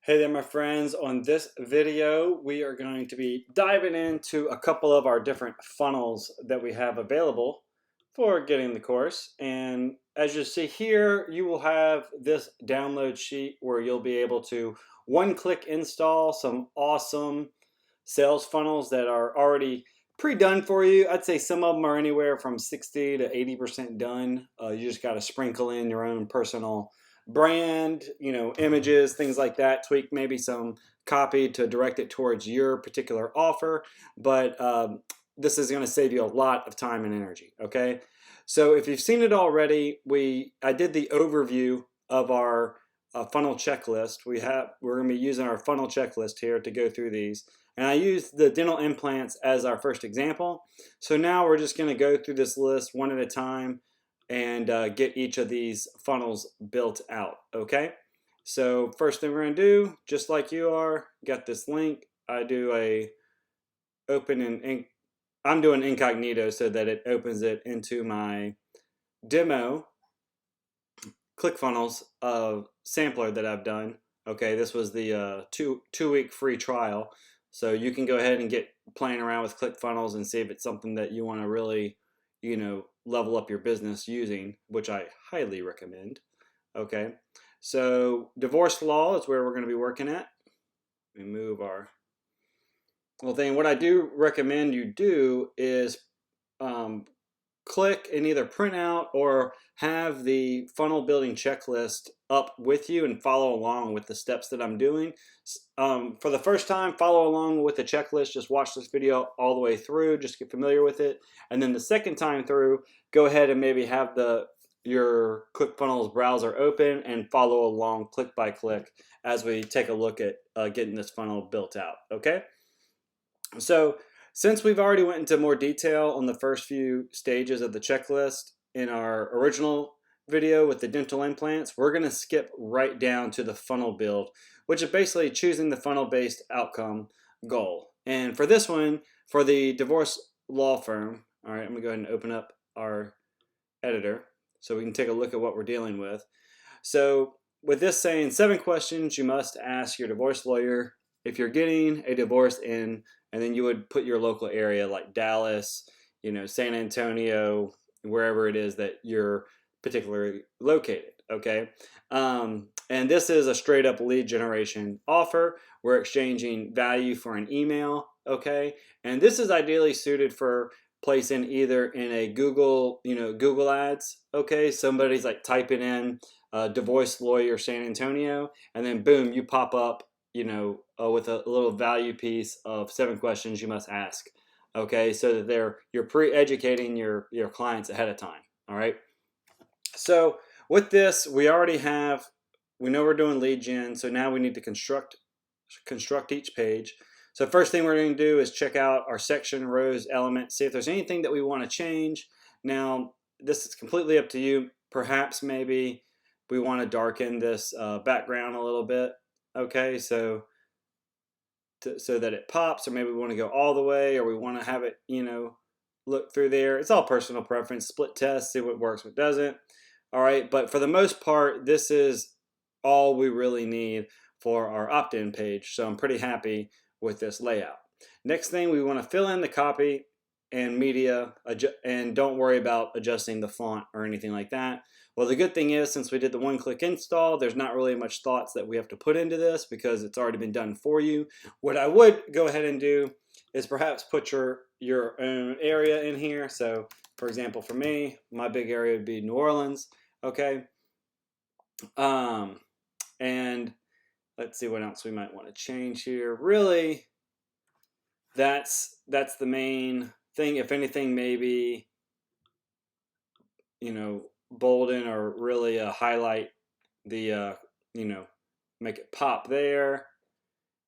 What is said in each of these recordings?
Hey there, my friends. On this video, we are going to be diving into a couple of our different funnels that we have available for getting the course. And as you see here, you will have this download sheet where you'll be able to one-click install some awesome sales funnels that are already pre-done for you. I'd say some of them are anywhere from 60 to 80% done. You just got to sprinkle in your own personal brand, images, things like that. Tweak maybe some copy to direct it towards your particular offer. But this is going to save you a lot of time and energy. Okay. So if you've seen it already, I did the overview of our funnel checklist. We're going to be using our funnel checklist here to go through these. And I used the dental implants as our first example. So now we're just going to go through this list one at a time and get each of these funnels built out, okay? So first thing we're going to do, just like you are, got this link. I do a open in I'm doing incognito so that it opens it into my demo ClickFunnels sampler that I've done. Okay, this was the two-week free trial. So you can go ahead and get playing around with ClickFunnels and see if it's something that you want to really, level up your business using, which I highly recommend. Okay, so divorce law is where we're going to be working at. Let me move our little thing. What I do recommend you do is click and either print out or have the funnel building checklist up with you and follow along with the steps that I'm doing. For the first time, follow along with the checklist. Just watch this video all the way through. Just get familiar with it. And then the second time through, go ahead and maybe have your ClickFunnels browser open and follow along click by click as we take a look at getting this funnel built out. Okay? So since we've already went into more detail on the first few stages of the checklist in our original video with the dental implants, we're going to skip right down to the funnel build, which is basically choosing the funnel-based outcome goal. And for this one, for the divorce law firm, all right, I'm going to go ahead and open up our editor so we can take a look at what we're dealing with. So with this saying, 7 questions you must ask your divorce lawyer if you're getting a divorce in, and then you would put your local area like Dallas, San Antonio, wherever it is that you're particularly located, okay? And this is a straight up lead generation offer. We're exchanging value for an email, okay? And this is ideally suited for placing either in a Google ads, okay? Somebody's like typing in divorce lawyer San Antonio, and then boom, you pop up with a little value piece of 7 questions you must ask. Okay, so that you're pre-educating your clients ahead of time. All right. So with this, we know we're doing lead gen. So now we need to construct each page. So first thing we're going to do is check out our section, rows, elements, see if there's anything that we want to change. Now this is completely up to you. Perhaps maybe we want to darken this background a little bit. Okay, so that it pops, or maybe we want to go all the way, or we want to have it, look through there. It's all personal preference. Split test, see what works, what doesn't. All right, but for the most part, this is all we really need for our opt-in page. So I'm pretty happy with this layout. Next thing, we want to fill in the copy and media, and don't worry about adjusting the font or anything like that. Well, the good thing is, since we did the one-click install, there's not really much thoughts that we have to put into this because it's already been done for you. What I would go ahead and do is perhaps put your own area in here. So, for example, for me, my big area would be New Orleans. Okay. And let's see what else we might want to change here. Really, that's the main thing. If anything, maybe, bolden or really highlight the, make it pop there.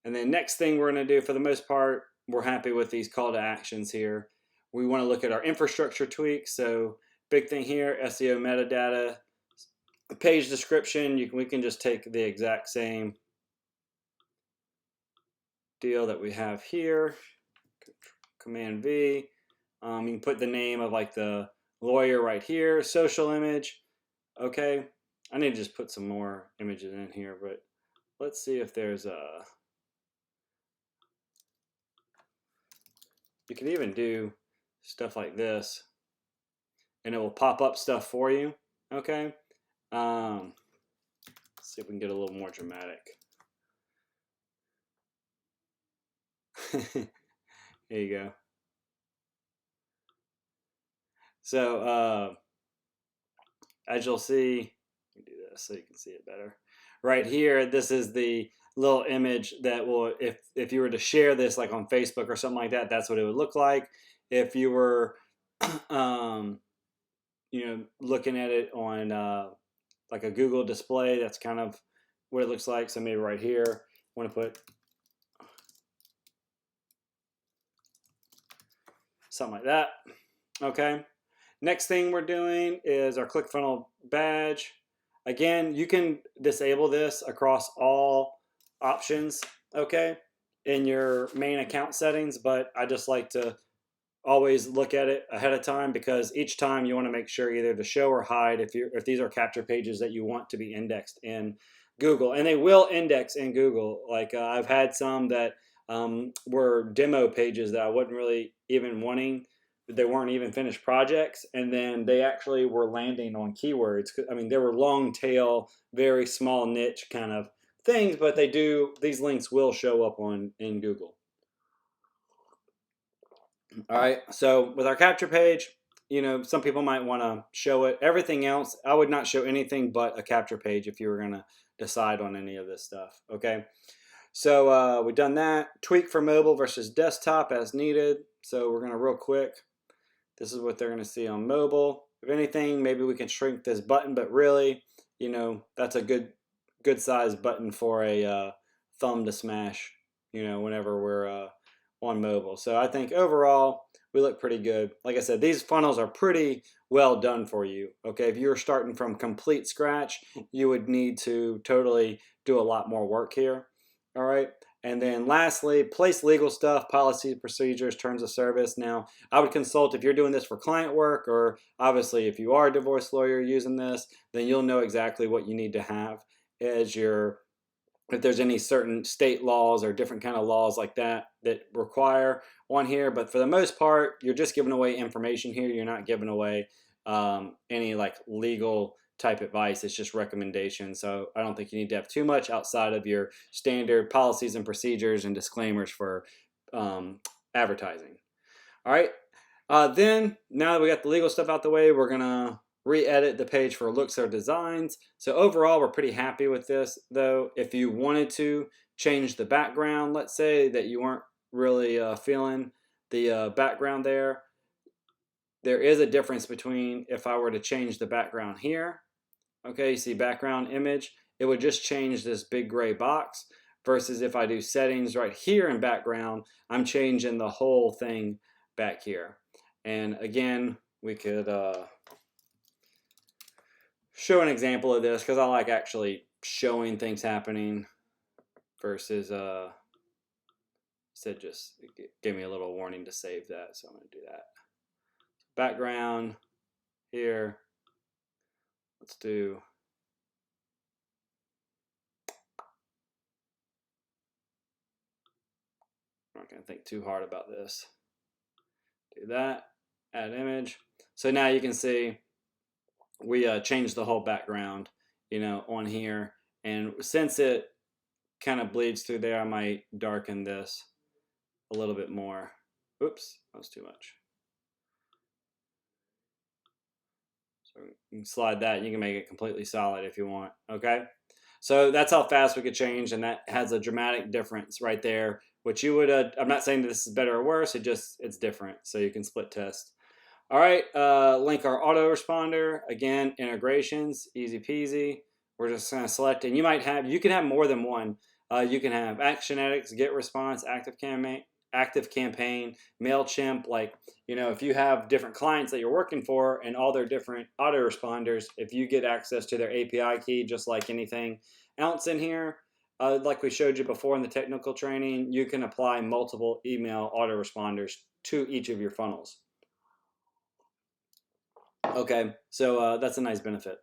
And then next thing we're going to do, for the most part, we're happy with these call to actions here. We want to look at our infrastructure tweaks. So big thing here, SEO metadata, page description. We can just take the exact same deal that we have here. Command V. You can put the name of like the lawyer right here, social image. Okay, I need to just put some more images in here, but let's see if there's a, you can even do stuff like this and it will pop up stuff for you. Okay. Let's see if we can get a little more dramatic. There you go. So as you'll see, let me do this so you can see it better. Right here, this is the little image that will, if you were to share this like on Facebook or something like that, that's what it would look like. If you were, looking at it on like a Google display, that's kind of what it looks like. So maybe right here, I want to put something like that. Okay. Next thing we're doing is our ClickFunnels badge. Again, you can disable this across all options, okay, in your main account settings, but I just like to always look at it ahead of time because each time you want to make sure either to show or hide if these are capture pages that you want to be indexed in Google, and they will index in Google. Like I've had some that were demo pages that I wasn't really even wanting. They weren't even finished projects, and then they actually were landing on keywords. I mean, they were long tail, very small niche kind of things, but these links will show up in Google. All right, so with our capture page, some people might want to show it. Everything else, I would not show anything but a capture page if you were going to decide on any of this stuff, okay? So we've done that. Tweak for mobile versus desktop as needed. So we're going to real quick. This is what they're going to see on mobile. If anything, maybe we can shrink this button, but really, that's a good size button for a thumb to smash, whenever we're on mobile. So I think overall we look pretty good. Like I said, these funnels are pretty well done for you. Okay, if you're starting from complete scratch, you would need to totally do a lot more work here. All right. And then lastly, place legal stuff, policies, procedures, terms of service. Now, I would consult if you're doing this for client work, or obviously if you are a divorce lawyer using this, then you'll know exactly what you need to have as your, if there's any certain state laws or different kind of laws like that require on here. But for the most part, you're just giving away information here. You're not giving away any like legal type advice. It's just recommendations. So I don't think you need to have too much outside of your standard policies and procedures and disclaimers for advertising. All right. Then now that we got the legal stuff out the way, we're gonna re-edit the page for looks or designs. So overall, we're pretty happy with this, though. If you wanted to change the background, let's say that you weren't really feeling the background there is a difference between if I were to change the background here. Okay, you see background image, it would just change this big gray box, versus if I do settings right here in background, I'm changing the whole thing back here. And again, we could show an example of this because I like actually showing things happening versus said just it gave me a little warning to save that, so I'm going to do that. Background here, let's do I'm not going to think too hard about this. Do that, add image. So now you can see we changed the whole background, on here. And since it kind of bleeds through there, I might darken this a little bit more. Oops, that was too much. So you can slide that. You can make it completely solid if you want. Okay. So that's how fast we could change, and that has a dramatic difference right there. Which you would, I'm not saying that this is better or worse. It's different. So you can split test. All right, link our autoresponder. Again, integrations, easy peasy. We're just going to select, and you can have more than one. You can have Actionetics, Get Response, Active Campaign, MailChimp. Like, if you have different clients that you're working for and all their different autoresponders, if you get access to their API key, just like anything else in here, like we showed you before in the technical training, you can apply multiple email autoresponders to each of your funnels. Okay, so that's a nice benefit.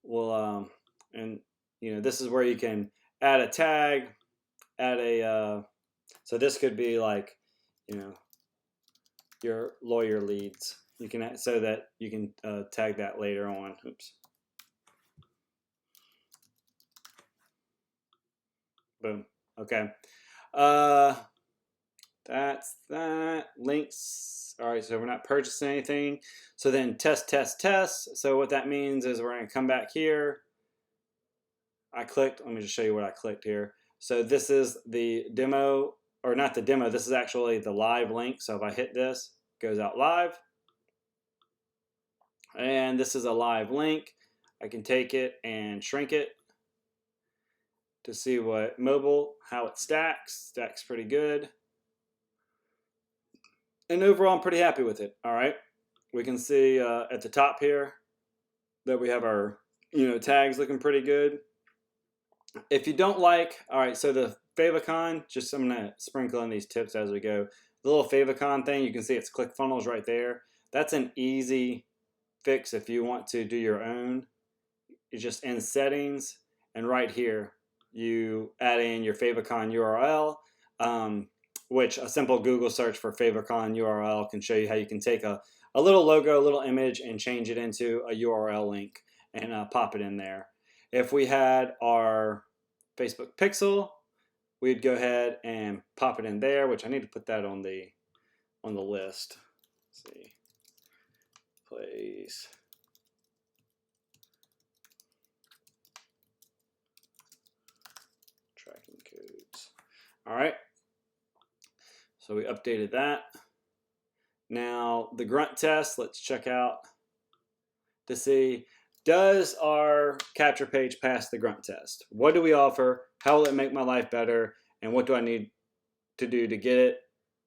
Well, and this is where you can add a tag, add a, so this could be like, your lawyer leads. You can, so that you can tag that later on. Oops. Boom. Okay. That's that. Links. All right, so we're not purchasing anything. So then test, test, test. So what that means is we're going to come back here. I clicked. Let me just show you what I clicked here. So this is the demo, or not the demo. This is actually the live link. So if I hit this, it goes out live. And this is a live link. I can take it and shrink it to see what mobile, how it stacks. Stacks pretty good. And overall, I'm pretty happy with it. All right. We can see at the top here that we have our, tags looking pretty good. If you don't like, all right, so the favicon, just I'm going to sprinkle in these tips as we go. The little favicon thing, you can see it's ClickFunnels right there. That's an easy fix if you want to do your own. It's just in settings, and right here, you add in your favicon URL, which a simple Google search for favicon URL can show you how you can take a little logo, a little image, and change it into a URL link and pop it in there. If we had our Facebook pixel, we'd go ahead and pop it in there, which I need to put that on the list. Let's see, place. Tracking codes. All right. So we updated that. Now the grunt test, let's check out to see, does our capture page pass the grunt test? What do we offer? How will it make my life better? And what do I need to do to get it?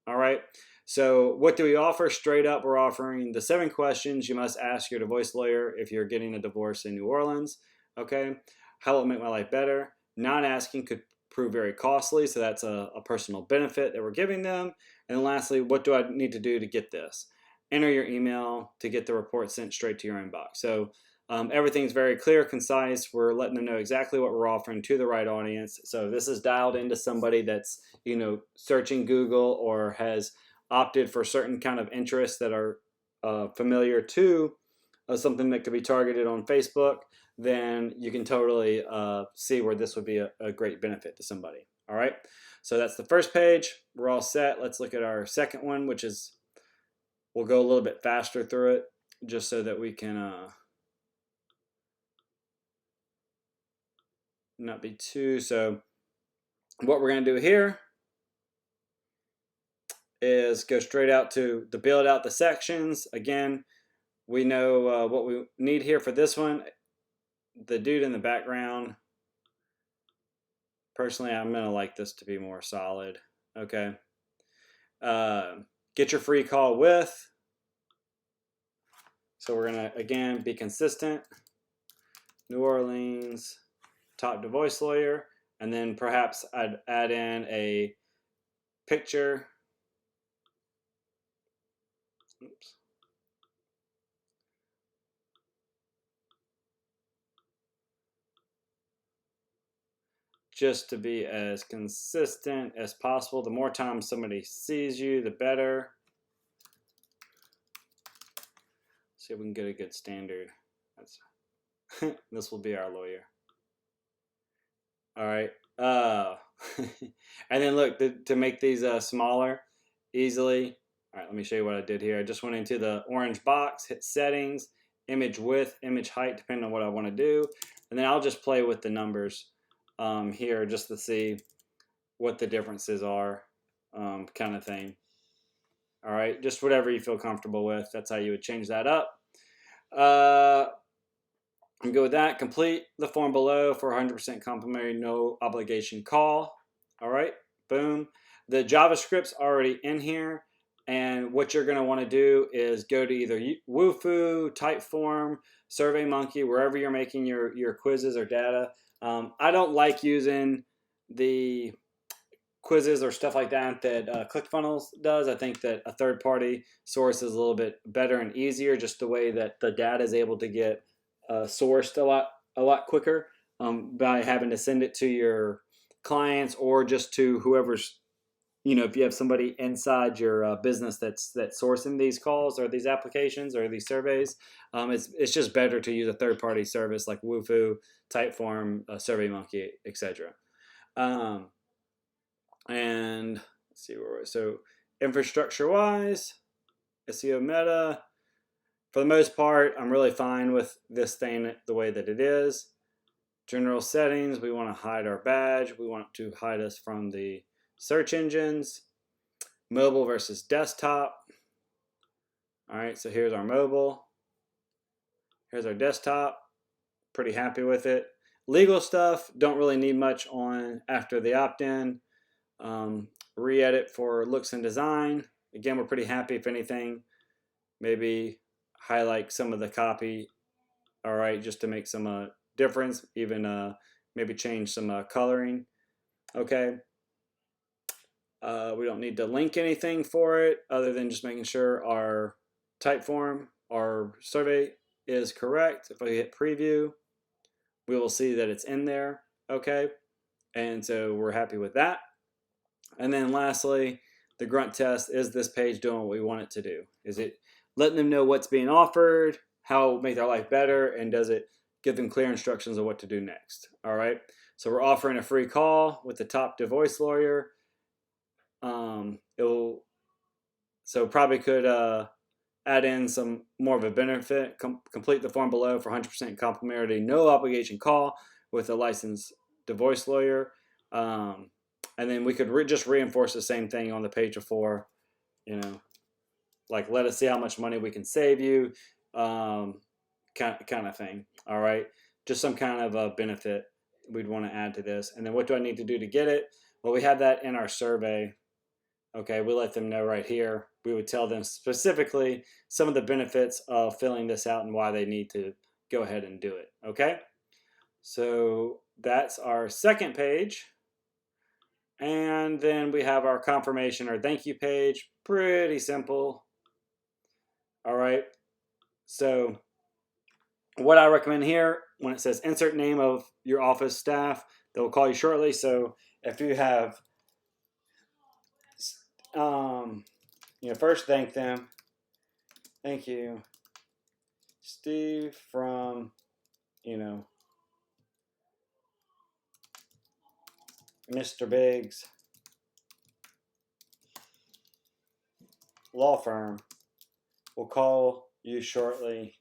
All right. So what do we offer? Straight up, we're offering the 7 questions you must ask your divorce lawyer if you're getting a divorce in New Orleans. Okay. How will it make my life better? Not asking could prove very costly. So that's a personal benefit that we're giving them. And lastly, what do I need to do to get this? Enter your email to get the report sent straight to your inbox. So everything's very clear, concise. We're letting them know exactly what we're offering to the right audience. So this is dialed into somebody that's, searching Google or has opted for certain kind of interests that are familiar to something that could be targeted on Facebook. Then you can totally see where this would be a great benefit to somebody. All right. So that's the first page. We're all set. Let's look at our second one, which is, we'll go a little bit faster through it just so that we can not be too. So what we're going to do here is go straight out to the build out the sections. Again, we know what we need here for this one. The dude in the background, personally, I'm going to like this to be more solid. Okay. Get your free call with. So we're going to, again, be consistent. New Orleans, top divorce lawyer. And then perhaps I'd add in a picture. Oops. Just to be as consistent as possible. The more times somebody sees you, the better. See if we can get a good standard. That's this will be our lawyer. All right. And then look, to make these smaller easily. All right, let me show you what I did here. I just went into the orange box, hit settings, image width, image height, depending on what I want to do. And then I'll just play with the numbers here just to see what the differences are, kind of thing. All right, just whatever you feel comfortable with. That's how you would change that up. I'm good with that. Complete the form below for 100% complimentary, no obligation call. All right, boom. The JavaScript's already in here. And what you're going to want to do is go to either Wufoo, Typeform, SurveyMonkey, wherever you're making your quizzes or data. I don't like using the quizzes or stuff like that ClickFunnels does. I think that a third-party source is a little bit better and easier, just the way that the data is able to get sourced a lot quicker by having to send it to your clients or just to whoever's, if you have somebody inside your business that's sourcing these calls or these applications or these surveys, it's just better to use a third-party service like Wufoo, Typeform, SurveyMonkey, etc. And let's see where so infrastructure-wise, SEO meta. For the most part, I'm really fine with this thing the way that it is. General settings, we want to hide our badge. We want to hide us from the search engines. Mobile versus desktop. All right, so here's our mobile. Here's our desktop. Pretty happy with it. Legal stuff, don't really need much on after the opt-in. Re-edit for looks and design. Again, we're pretty happy. If anything, maybe highlight some of the copy. All right, just to make some difference. Even maybe change some coloring. Okay. We don't need to link anything for it other than just making sure our Typeform, our survey is correct. If I hit preview, we will see that it's in there. Okay. And so we're happy with that. And then lastly, the grunt test. Is this page doing what we want it to do? Is it letting them know what's being offered, how make their life better, and does it give them clear instructions of what to do next? All right. So we're offering a free call with the top divorce lawyer. So probably could add in some more of a benefit. Complete the form below for 100% complimentary, no obligation call with a licensed divorce lawyer. And then we could just reinforce the same thing on the page before, like let us see how much money we can save you, kind of thing. All right, just some kind of a benefit we'd want to add to this. And then what do I need to do to get it? Well, we have that in our survey. Okay, we let them know right here. We would tell them specifically some of the benefits of filling this out and why they need to go ahead and do it. Okay, so that's our second page. And then we have our confirmation or thank you page. Pretty simple. All right, so what I recommend here, when it says insert name of your office staff, they will call you shortly. So if you have first thank them. Thank you, Steve from, Mr. Biggs law firm. We'll call you shortly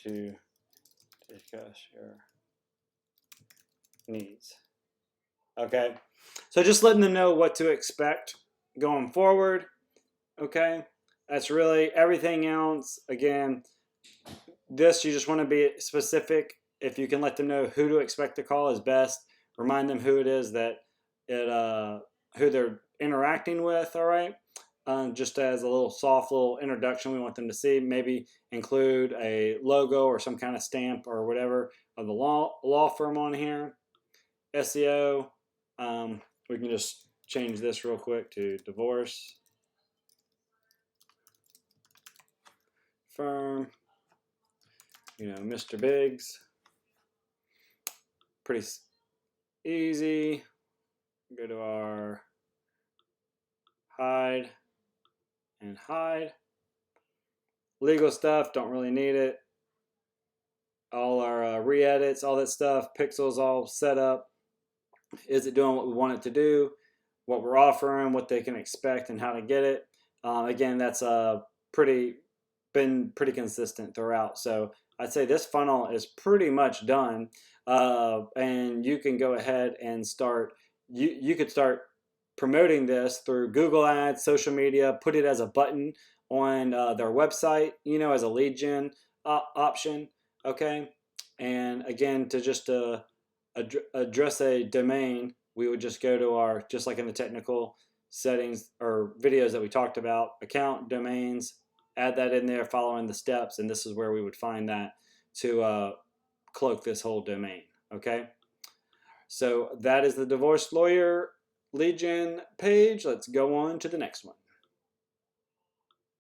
to discuss your needs. Okay, so just letting them know what to expect going forward. Okay, that's really everything else. Again, this you just want to be specific. If you can let them know who to expect to call is best. Remind them who it is that who they're interacting with. All right, just as a little soft little introduction, we want them to see. Maybe include a logo or some kind of stamp or whatever of the law firm on here. SEO. We can just change this real quick to divorce firm. Mr. Biggs. Pretty easy. Go to our hide and hide. Legal stuff, don't really need it. All our re-edits, all that stuff, pixels all set up. Is it doing what we want it to do? What we're offering, what they can expect, and how to get it. Again, that's been pretty consistent throughout. So I'd say this funnel is pretty much done, and you can go ahead and start. You could start promoting this through Google Ads, social media. Put it as a button on their website, as a lead gen option. Okay, and again, to just address a domain, we would just go to our, just like in the technical settings or videos that we talked about, account, domains, add that in there following the steps, and this is where we would find that to cloak this whole domain. Okay, so that is the divorce lawyer lead gen page. Let's go on to the next one.